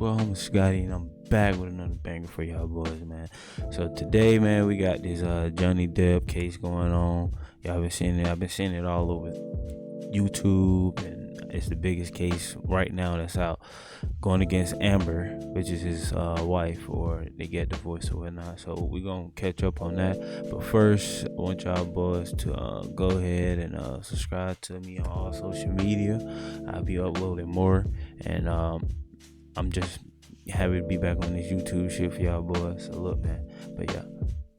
boy AMOSC, and I'm back with another banger for y'all boys, man. So today, man, we got this Johnny Depp case going on. Y'all been seeing it. I've been seeing it all over YouTube, and it's the biggest case right now that's out, going against Amber, which is his wife, or they get divorced or whatnot. So we're gonna catch up on that. But first, I want y'all boys to go ahead and subscribe to me on all social media. I'll be uploading more, and I'm just happy to be back on this YouTube shit for y'all boys. So look, man. But yeah,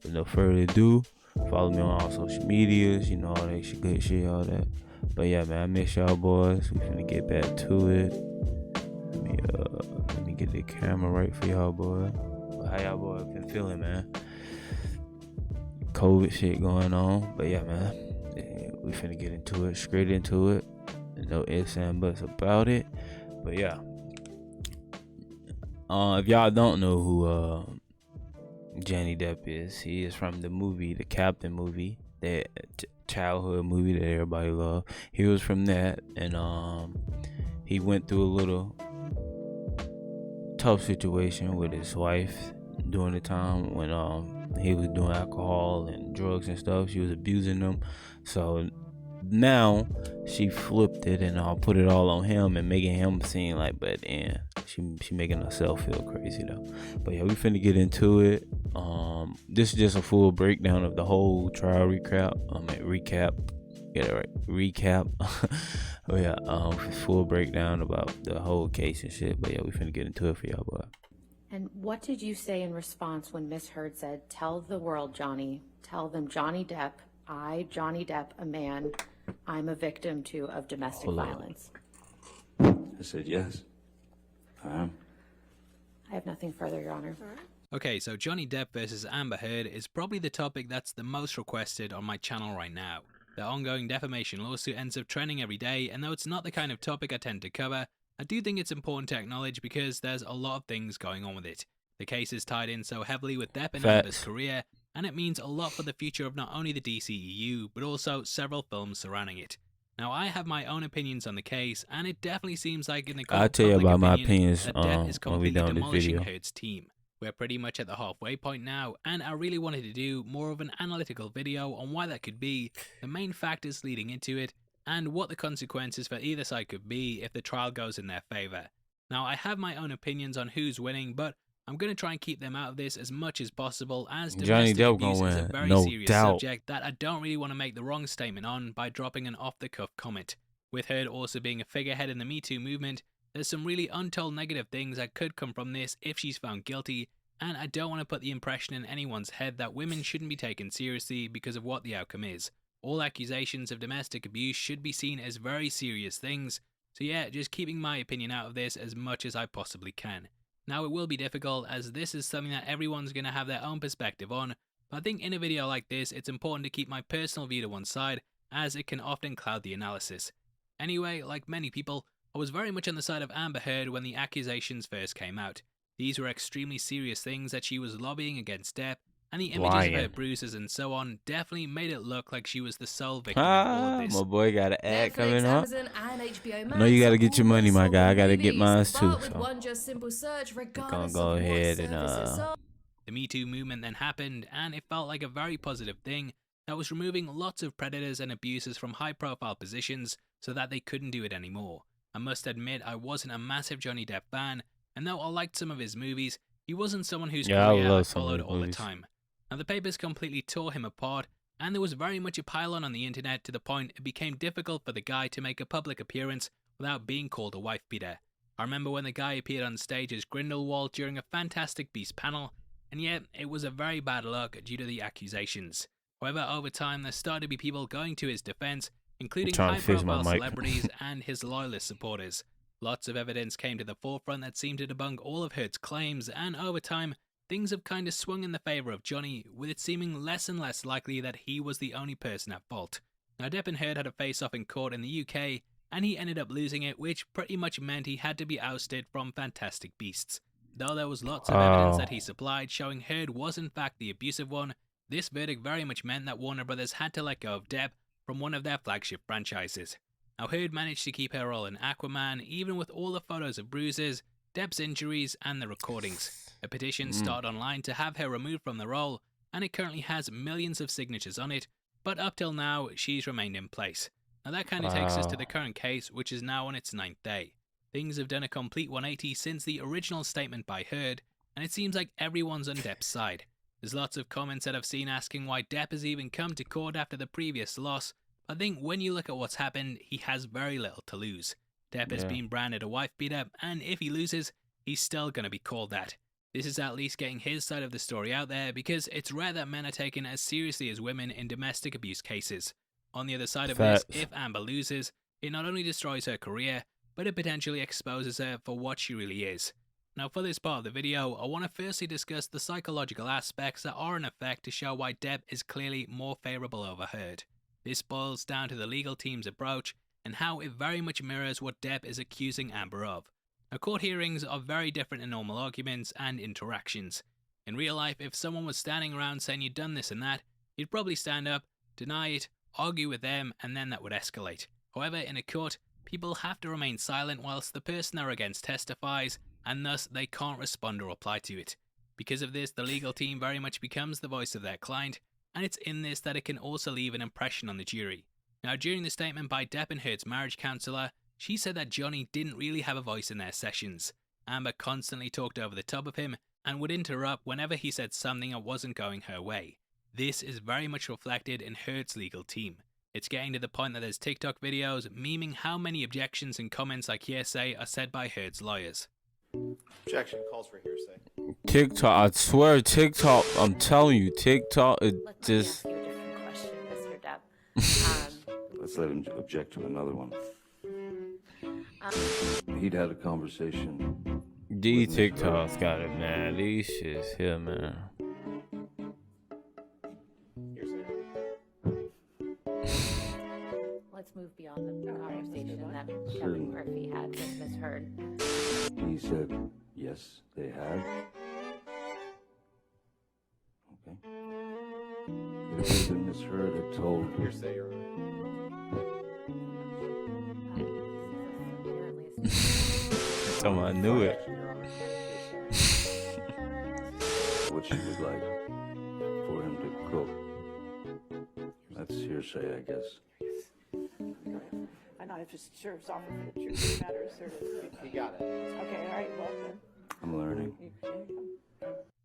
with no further ado, follow me on all social medias, all that shit, good shit, all that. But yeah, man, I miss y'all boys. We finna get back to it. Let me get the camera right for y'all boys. How y'all boys been feeling, man? COVID shit going on. But yeah, man, we finna get into it, straight into it. No ifs and buts about it. But yeah, if y'all don't know who Johnny Depp is, he is from the movie, the Captain movie, that childhood movie that everybody loved. He was from that, and he went through a little tough situation with his wife during the time when he was doing alcohol and drugs and stuff. She was abusing them. So now she flipped it and put it all on him and making him seem like, but she making herself feel crazy though. But yeah, we finna get into it. This is just a full breakdown of the whole trial recap. Recap. Oh yeah, full breakdown about the whole case and shit. But yeah, we finna get into it for y'all, boy. And what did you say in response when Miss Heard said, "Tell the world, Johnny, tell them Johnny Depp, Johnny Depp, a man, I'm a victim too of domestic violence"? I said yes. I am. I have nothing further, Your Honor. Okay, so Johnny Depp versus Amber Heard is probably the topic that's the most requested on my channel right now. The ongoing defamation lawsuit ends up trending every day, and though it's not the kind of topic I tend to cover, I do think it's important to acknowledge because there's a lot of things going on with it. The case is tied in so heavily with Depp and Amber's career, and it means a lot for the future of not only the DCEU, but also several films surrounding it. Now, I have my own opinions on the case, and it definitely seems like in the I'll tell you about my opinions that Depp is when we completely done this demolishing video. Heard's team. We're pretty much at the halfway point now, and I really wanted to do more of an analytical video on why that could be, the main factors leading into it, and what the consequences for either side could be if the trial goes in their favour. Now, I have my own opinions on who's winning, but I'm going to try and keep them out of this as much as possible, as Johnny domestic Depp abuse gonna is a win, very no serious doubt. subject that I don't really want to make the wrong statement on by dropping an off-the-cuff comment. With Heard also being a figurehead in the Me Too movement, there's some really untold negative things that could come from this if she's found guilty, and I don't want to put the impression in anyone's head that women shouldn't be taken seriously because of what the outcome is. All accusations of domestic abuse should be seen as very serious things, so yeah, just keeping my opinion out of this as much as I possibly can. Now, it will be difficult as this is something that everyone's going to have their own perspective on, but I think in a video like this it's important to keep my personal view to one side, as it can often cloud the analysis. Anyway, like many people, I was very much on the side of Amber Heard when the accusations first came out. These were extremely serious things that she was lobbying against Depp, and the images of her bruises and so on definitely made it look like she was the sole victim of all of this. My boy got an ad coming up. Amazon, and HBO Max. I know you gotta get your money, my guy. I gotta get mine But too. with So one just simple search, gonna regardless go of ahead what and services are. The Me Too movement then happened, and it felt like a very positive thing that was removing lots of predators and abusers from high-profile positions so that they couldn't do it anymore. I must admit I wasn't a massive Johnny Depp fan, and though I liked some of his movies, he wasn't someone whose career I followed all the time. Now, the papers completely tore him apart, and there was very much a pile-on the internet to the point it became difficult for the guy to make a public appearance without being called a wife-beater. I remember when the guy appeared on stage as Grindelwald during a Fantastic Beasts panel, and yet it was a very bad look due to the accusations. However, over time there started to be people going to his defense, including high-profile celebrities and his loyalist supporters. Lots of evidence came to the forefront that seemed to debunk all of Heard's claims, and over time, things have kind of swung in the favour of Johnny, with it seeming less and less likely that he was the only person at fault. Now, Depp and Heard had a face-off in court in the UK, and he ended up losing it, which pretty much meant he had to be ousted from Fantastic Beasts. Though there was lots of evidence that he supplied showing Heard was in fact the abusive one, this verdict very much meant that Warner Brothers had to let go of Depp from one of their flagship franchises. Now, Heard managed to keep her role in Aquaman, even with all the photos of bruises. Depp's injuries, and the recordings. A petition started online to have her removed from the role, and it currently has millions of signatures on it, but up till now, she's remained in place. Now that kind of takes us to the current case, which is now on its 9th day. Things have done a complete 180 since the original statement by Heard, and it seems like everyone's on Depp's side. There's lots of comments that I've seen asking why Depp has even come to court after the previous loss. I think when you look at what's happened, he has very little to lose. Depp has been branded a wife beater, and if he loses, he's still going to be called that. This is at least getting his side of the story out there, because it's rare that men are taken as seriously as women in domestic abuse cases. On the other side of this, if Amber loses, it not only destroys her career, but it potentially exposes her for what she really is. Now for this part of the video, I want to firstly discuss the psychological aspects that are in effect to show why Depp is clearly more favourable over Heard. This boils down to the legal team's approach and how it very much mirrors what Depp is accusing Amber of. Now, court hearings are very different in normal arguments and interactions. In real life, if someone was standing around saying you'd done this and that, you'd probably stand up, deny it, argue with them, and then that would escalate. However, in a court, people have to remain silent whilst the person they're against testifies, and thus they can't respond or reply to it. Because of this, the legal team very much becomes the voice of their client, and it's in this that it can also leave an impression on the jury. Now, during the statement by Depp and Heard's marriage counsellor, she said that Johnny didn't really have a voice in their sessions. Amber constantly talked over the top of him and would interrupt whenever he said something that wasn't going her way. This is very much reflected in Heard's legal team. It's getting to the point that there's TikTok videos memeing how many objections and comments like hearsay are said by Heard's lawyers. Objection calls for hearsay. TikTok, I swear, TikTok, I'm telling you, TikTok, it Let's just... ask you a different question, Mr. Depp. Let's let him object to another one. He'd had a conversation. These TikToks got it, man. These shits here, man. Let's move beyond the conversation that Kevin Murphy had with Ms. Heard. He said, yes, they had. Okay. If Ms. Heard had told Hearsay, Your So I knew it. what she would like for him to cook. That's hearsay, I guess. I know if it serves off of the truth matters. You got it. Okay, all right, well then. I'm learning.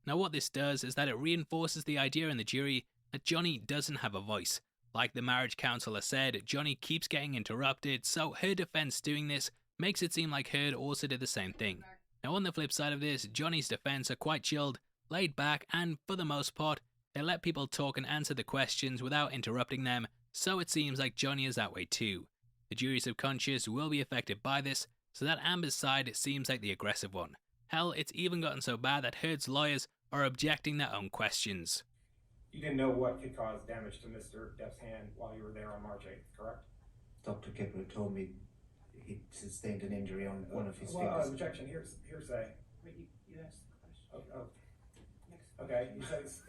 Now what this does is that it reinforces the idea in the jury that Johnny doesn't have a voice. Like the marriage counsellor said, Johnny keeps getting interrupted, so her defense doing this makes it seem like Heard also did the same thing. Now on the flip side of this, Johnny's defense are quite chilled, laid back, and for the most part, they let people talk and answer the questions without interrupting them, so it seems like Johnny is that way too. The jury's subconscious will be affected by this, so that Amber's side seems like the aggressive one. Hell, it's even gotten so bad that Heard's lawyers are objecting their own questions. You didn't know what could cause damage to Mr. Depp's hand while you were there on March 8th, correct? Dr. Kipper told me he sustained an injury on one of his fingers. Objection, hearsay. Wait, you asked the question. Okay, you said it's...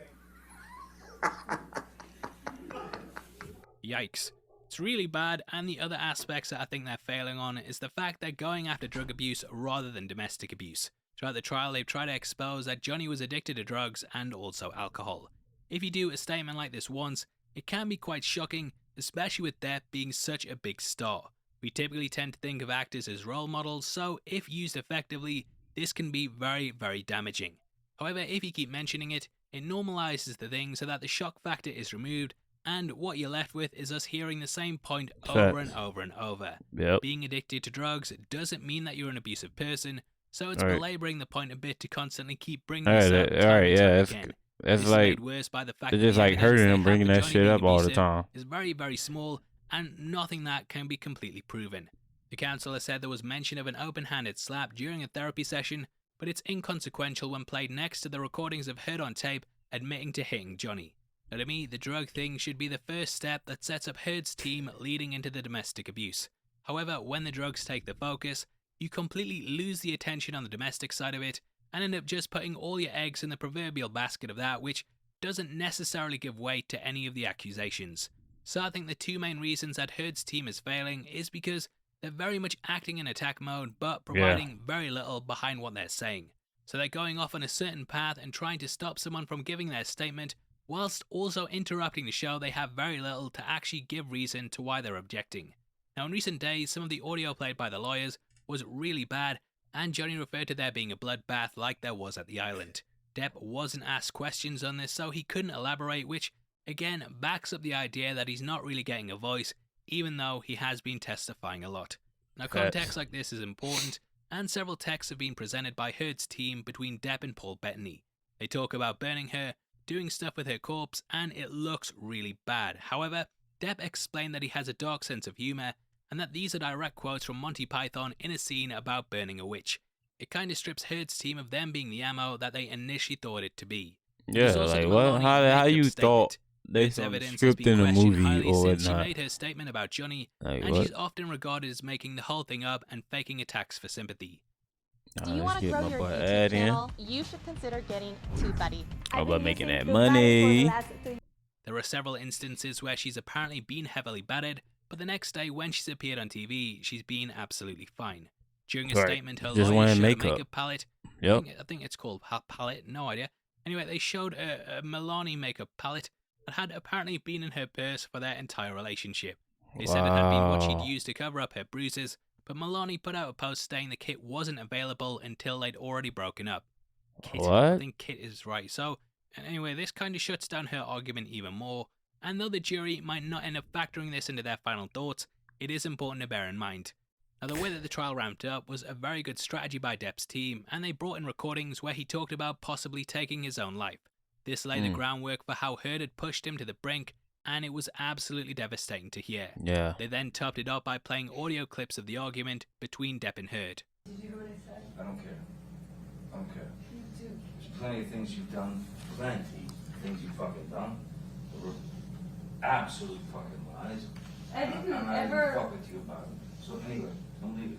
Yikes. It's really bad, and the other aspects that I think they're failing on is the fact they're going after drug abuse rather than domestic abuse. Throughout the trial, they've tried to expose that Johnny was addicted to drugs and also alcohol. If you do a statement like this once, it can be quite shocking, especially with Depp being such a big star. We typically tend to think of actors as role models, so if used effectively, this can be very, very damaging. However, if you keep mentioning it, it normalizes the thing so that the shock factor is removed, and what you're left with is us hearing the same point over and over and over. Yep. Being addicted to drugs doesn't mean that you're an abusive person, so it's belaboring the point a bit to constantly keep bringing this up time and time again. That's This is like, made worse by the fact they're that just the like evidence hurting they him, have bringing for that Johnny shit being up all the abusive time. is very, very small, and nothing that can be completely proven. The counsellor said there was mention of an open-handed slap during a therapy session, but it's inconsequential when played next to the recordings of Heard on tape admitting to hitting Johnny. Now to me, the drug thing should be the first step that sets up Heard's team leading into the domestic abuse. However, when the drugs take the focus, you completely lose the attention on the domestic side of it, and end up just putting all your eggs in the proverbial basket of that, which doesn't necessarily give weight to any of the accusations. So I think the two main reasons that Heard's team is failing is because they're very much acting in attack mode, but providing very little behind what they're saying. So they're going off on a certain path and trying to stop someone from giving their statement, whilst also interrupting the show. They have very little to actually give reason to why they're objecting. Now in recent days, some of the audio played by the lawyers was really bad, and Johnny referred to there being a bloodbath like there was at the island. Depp wasn't asked questions on this, so he couldn't elaborate, which again backs up the idea that he's not really getting a voice, even though he has been testifying a lot. Now context like this is important, and several texts have been presented by Heard's team between Depp and Paul Bettany. They talk about burning her, doing stuff with her corpse, and it looks really bad. However, Depp explained that he has a dark sense of humour, and that these are direct quotes from Monty Python in a scene about burning a witch. It kind of strips Heard's team of them being the ammo that they initially thought it to be. Yeah, like what? How you thought they script in a movie or since whatnot? She made her statement about Johnny, like, and what? she's often regarded as making the whole thing up and faking attacks for sympathy. Do you want to grow your YouTube channel? You should consider getting TubeBuddy. How about making that money? There are several instances where she's apparently been heavily battered, but the next day when she's appeared on TV, she's been absolutely fine. During a statement, her Just lawyer wearing showed makeup. a makeup palette. Yep. I think it's called palette, no idea. Anyway, they showed a Milani makeup palette that had apparently been in her purse for their entire relationship. They said it had been what she'd used to cover up her bruises, but Milani put out a post saying the kit wasn't available until they'd already broken up. Kit, What? I think Kit is right. So, anyway, this kind of shuts down her argument even more, and though the jury might not end up factoring this into their final thoughts, it is important to bear in mind. Now, the way that the trial ramped up was a very good strategy by Depp's team, and they brought in recordings where he talked about possibly taking his own life. This laid the groundwork for how Heard had pushed him to the brink, and it was absolutely devastating to hear. Yeah. They then topped it up by playing audio clips of the argument between Depp and Heard. Did you hear what I said? I don't care. I don't care. You do. There's plenty of things you've done. Plenty of things you've fucking done. That were absolute fucking lies. I didn't I ever. didn't fuck with you about it. So anyway, don't leave it.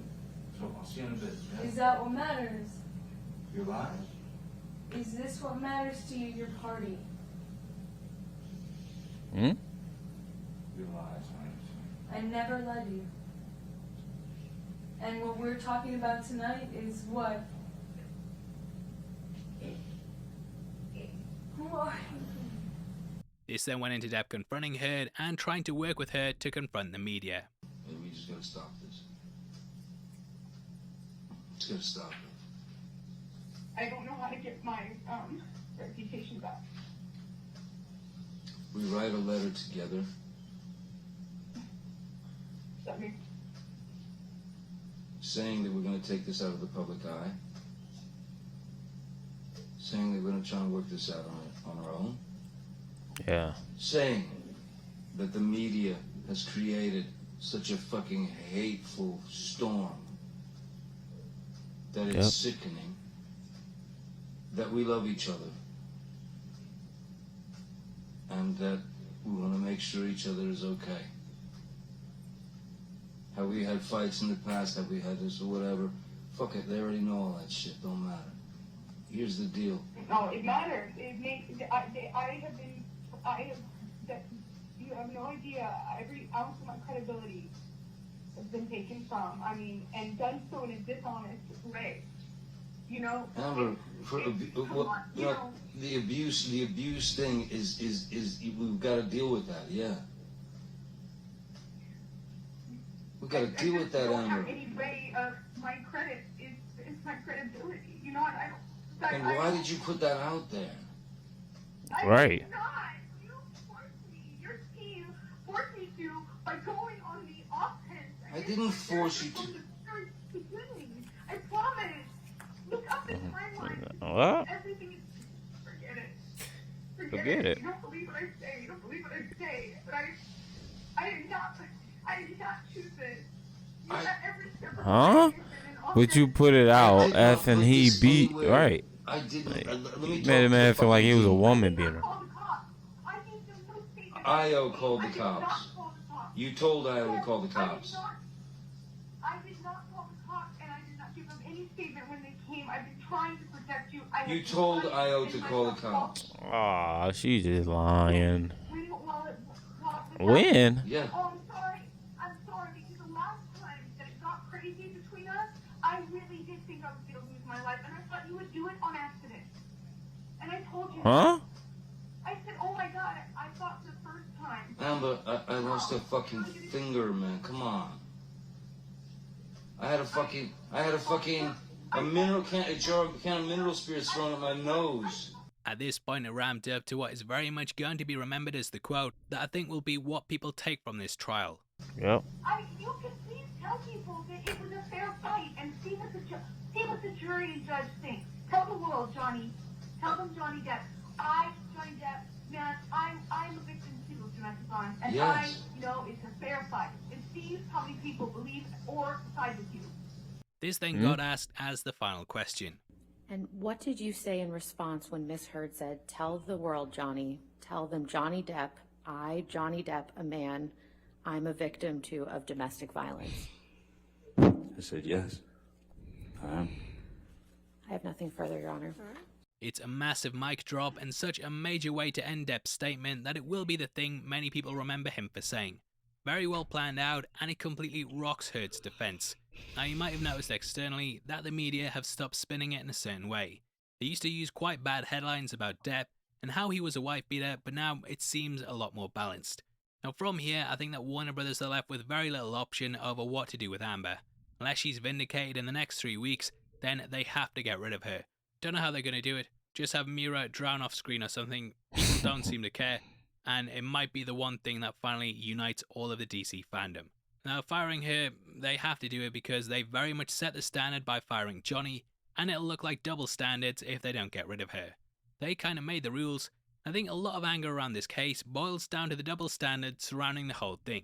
So I'll see you in a bit. Okay? Is that what matters? Your lies? Is this what matters to you, your party? Hmm? Your lies, I understand. I never led you. And what we're talking about tonight is what? Who are you? This then went into Depp confronting Heard and trying to work with her to confront the media. Maybe we just gotta stop this. Just gotta stop it. I don't know how to get my reputation back. We write a letter together. That means Saying that we're going to take this out of the public eye. Saying that we're going to try and work this out on our own. Yeah. Saying that the media has created such a fucking hateful storm that it's sickening. That we love each other. And that we want to make sure each other is okay. Have we had fights in the past? Have we had this or whatever? Fuck it, they already know all that shit. Don't matter. Here's the deal. no, it matters. It makes. You have no idea. Every ounce of my credibility has been taken from. I mean, and done so in a dishonest way. You know. Amber, the abuse thing is we've got to deal with that. Yeah. We got to deal with that, I don't Amber. have any way of my credit is my credibility. You know what? And why did you put that out there? Right. Did not. You forced me. Your team forced me to by going on the offense. I didn't force you to. I promise. Look up the timeline. What? Everything is. Forget it. Forget it. You don't believe what I say. You don't believe what I say. But I did not choose this. You got every step of the Huh? way. But you put it out as and he beat right. I didn't. Let me Made a man feel like he was a woman beater. IO called the cops. You told IO to call the cops. I did not call the cops, and I did not give them any statement when they came. I've been trying to protect you. You told IO to call the cops. Aw, she's just lying. When? Yeah. Oh, I'm sorry. I'm sorry because the last time that it my life, and I thought you would do it on accident. And I told you. Huh? I said, oh my God, I thought the first time. Amber, I lost a fucking finger, man. Come on. I had a mineral can of mineral spirits thrown at my nose. At this point, it ramped up to what is very much going to be remembered as the quote that I think will be what people take from this trial. Yep. You can please tell people that it was a fair fight and see what the jury and judge think. Tell the world, Johnny. Tell them, Johnny Depp. Johnny Depp, man, I'm a victim too of domestic violence, and yes. I know it's a fair fight. And see how many people believe or side with you. This then got asked as the final question. And what did you say in response when Miss Heard said, tell the world, Johnny, tell them Johnny Depp, Johnny Depp, a man, I'm a victim too of domestic violence? I said yes. I am. I have nothing further, Your Honor. It's a massive mic drop and such a major way to end Depp's statement that it will be the thing many people remember him for saying. Very well planned out, and it completely rocks Heard's defense. Now you might have noticed externally that the media have stopped spinning it in a certain way. They used to use quite bad headlines about Depp and how he was a wife beater, but now it seems a lot more balanced. Now from here, I think that Warner Brothers are left with very little option over what to do with Amber. Unless she's vindicated in the next 3 weeks, then they have to get rid of her. Don't know how they're going to do it. Just have Mira drown off screen or something. People don't seem to care. And it might be the one thing that finally unites all of the DC fandom. Now, firing her, they have to do it because they very much set the standard by firing Johnny, and it'll look like double standards if they don't get rid of her. They kind of made the rules. I think a lot of anger around this case boils down to the double standards surrounding the whole thing.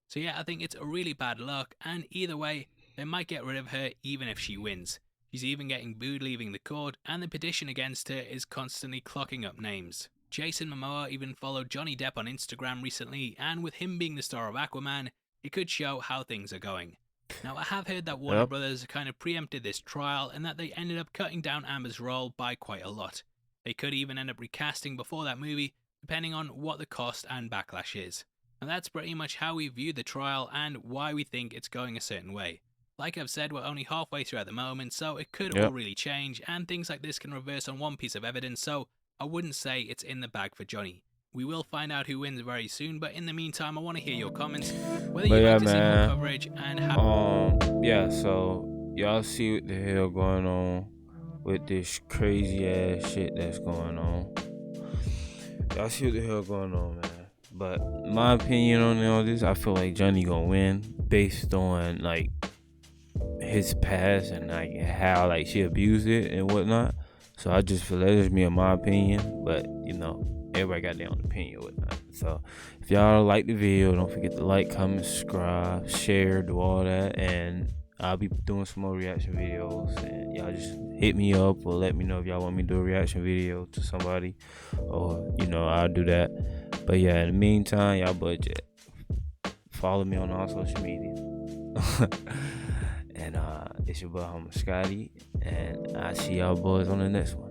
So yeah, I think it's a really bad look, and either way, they might get rid of her even if she wins. She's even getting booed leaving the court, and the petition against her is constantly clocking up names. Jason Momoa even followed Johnny Depp on Instagram recently, and with him being the star of Aquaman, it could show how things are going. Now, I have heard that Warner Brothers kind of preempted this trial and that they ended up cutting down Amber's role by quite a lot. They could even end up recasting before that movie, depending on what the cost and backlash is. And that's pretty much how we view the trial and why we think it's going a certain way. Like I've said, we're only halfway through at the moment, so it could all really change, and things like this can reverse on one piece of evidence, so I wouldn't say it's in the bag for Johnny. We will find out who wins very soon, but in the meantime, I want to hear your comments, whether you'd like to see more coverage and how... so y'all see what the hell going on with this crazy ass shit that's going on. Y'all see what the hell going on, man. But my opinion on all this, I feel like Johnny gonna win based on like his past and like how like she abused it and whatnot. So I just feel that is me in my opinion, but you know, everybody got their own opinion with that. So if y'all like the video, don't forget to like, comment, subscribe, share, do all that, and I'll be doing some more reaction videos, and y'all just hit me up or let me know if y'all want me to do a reaction video to somebody, or you know, I'll do that. But yeah, in the meantime, y'all budget. Follow me on all social media. And it's your boy JOHNNYDEPP, and I'll see y'all boys on the next one.